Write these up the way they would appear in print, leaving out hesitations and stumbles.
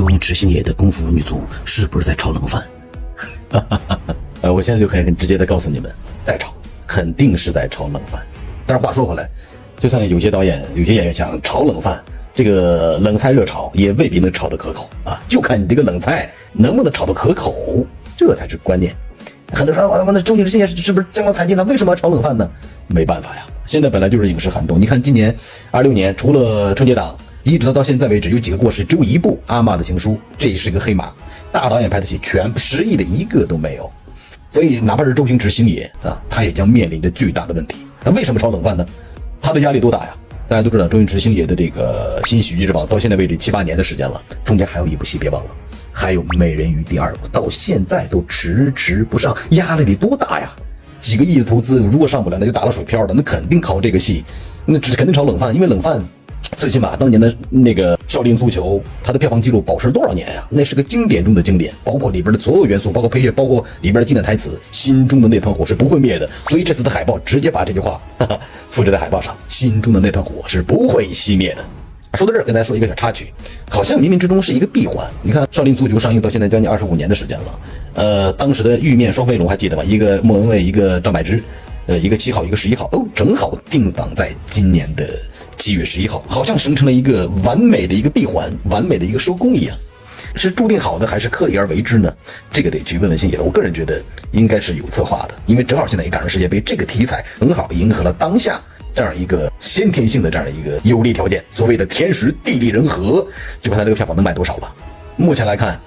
周星驰星爷的功夫女足是不是在炒冷饭？我现在就很直接的告诉你们，在炒，肯定是在炒冷饭。但是话说回来，就算有些导演、有些演员想炒冷饭，这个冷菜热炒也未必能炒得可口啊，就看你这个冷菜能不能炒得可口，这才是关键。很多人说，那周星驰星爷是不是江郎才尽了？为什么要炒冷饭呢？没办法呀，现在本来就是影视寒冬。你看今年26年，除了春节档，一直到现在为止有几个过时，只有一部《阿嬷的情书》，这也是个黑马。大导演拍的戏全10亿的一个都没有，所以哪怕是周星驰星爷啊，他也将面临着巨大的问题。那为什么炒冷饭呢？他的压力多大呀？大家都知道，周星驰星爷的这个新喜剧之王到现在为止7、8年的时间了，中间还有一部戏别忘了，还有《美人鱼》第2部，到现在都迟迟不上，压力得多大呀？几个亿的投资，如果上不了，那就打了水漂了，那肯定靠这个戏，那肯定炒冷饭，因为冷饭。最起码当年的那个少林足球，它的票房记录保持多少年呀？那是个经典中的经典，包括里边的所有元素，包括配乐，包括里边的经典台词，心中的那团火是不会灭的。所以这次的海报直接把这句话复制在海报上，心中的那团火是不会熄灭的。说到这儿，跟大家说一个小插曲，好像冥冥之中是一个闭环。你看少林足球上映到现在将近25年的时间了，当时的玉面双飞龙还记得吧？一个莫文蔚，一个张柏芝，一个7号，一个11号，都正好定档在今年的7月11号，好像形成了一个完美的一个闭环，完美的一个收工一样。是注定好的还是刻意而为之呢？这个得去问问星爷了。我个人觉得应该是有策划的，因为正好现在也赶上世界杯，这个题材很好迎合了当下这样一个先天性的这样一个有利条件，所谓的天时地利人和，就看它这个票房能卖多少了。目前来看，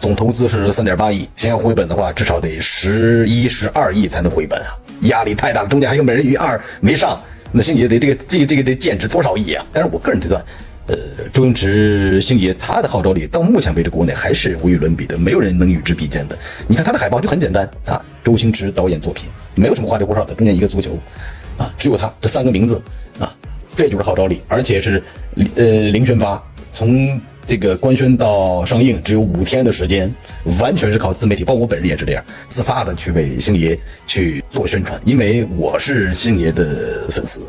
总投资是3.8亿，想要回本的话，至少得11、12亿才能回本啊，压力太大了。中间还有《美人鱼2》没上。那星爷得这个得减值多少亿啊？但是我个人推断，周星驰星爷他的号召力到目前为止国内还是无与伦比的，没有人能与之比肩的。你看他的海报就很简单啊，周星驰导演作品，没有什么花里胡哨的，中间一个足球啊，只有他这3个名字啊，这就是号召力，而且是零宣发，从这个官宣到上映只有5天的时间，完全是靠自媒体，包括我本人也是这样自发的去为星爷去做宣传，因为我是星爷的粉丝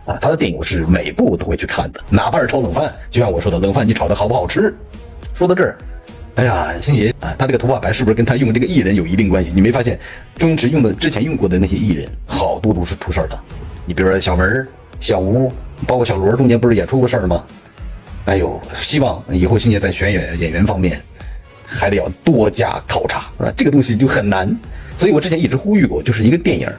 啊，他的电影我是每部都会去看的，哪怕是炒冷饭，就像我说的，冷饭你炒的好不好吃？说到这儿，哎呀，星爷啊，他这个头发白是不是跟他用这个艺人有一定关系？你没发现周星驰之前用过的那些艺人，好多都是出事的。你比如说小文、小吴，包括小罗，中间不是也出过事儿吗？哎呦，希望以后星爷在选演员方面还得要多加考察啊，这个东西就很难。所以我之前一直呼吁过，就是一个电影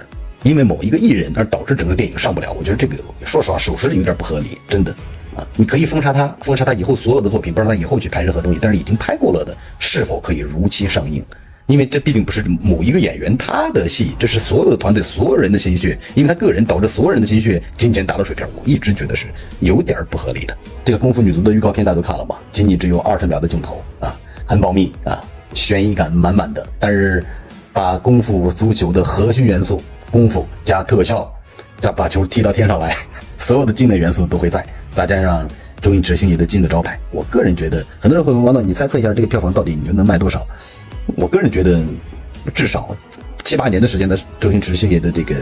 因为某一个艺人而导致整个电影上不了，我觉得这个说实话属实有点不合理，真的啊。你可以封杀他以后所有的作品，不让他以后去拍任何东西，但是已经拍过了的，是否可以如期上映？因为这毕竟不是某一个演员他的戏，这是所有的团队所有人的心血，因为他个人导致所有人的心血金钱打了水漂，我一直觉得是有点不合理的。这个功夫女足的预告片大家都看了吧？仅仅只有20秒的镜头啊，很保密啊，悬疑感满满的，但是把功夫足球的核心元素功夫加特效加把球踢到天上来，所有的技能元素都会在，再加上周星驰星爷的金字招牌，我个人觉得很多人会问王导，你猜测一下这个票房到底你就能卖多少？我个人觉得至少7、8年的时间的周星驰星爷的这个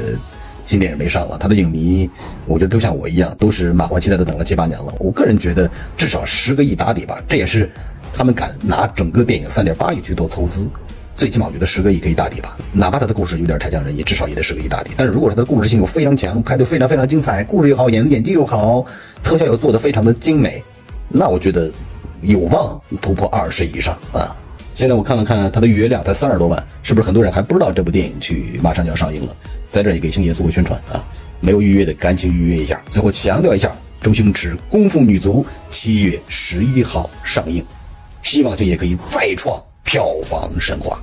新电影没上了，他的影迷我觉得都像我一样，都是满怀期待的等了7、8年了。我个人觉得至少10个亿打底吧，这也是他们敢拿整个电影3.8亿去做投资，最起码我觉得10个亿可以打底吧，哪怕他的故事有点太像人意，至少也得10个亿打底。但是如果他的故事性又非常强，拍得非常非常精彩，故事又好，演技又好，特效又做得非常的精美，那我觉得有望突破20亿以上啊。现在我看了看它的预约量才30多万，是不是很多人还不知道这部电影马上就要上映了？在这儿也给星爷做个宣传啊，没有预约的赶紧预约一下。最后强调一下，周星驰《功夫女足》7月11号上映，希望星爷可以再创票房神话。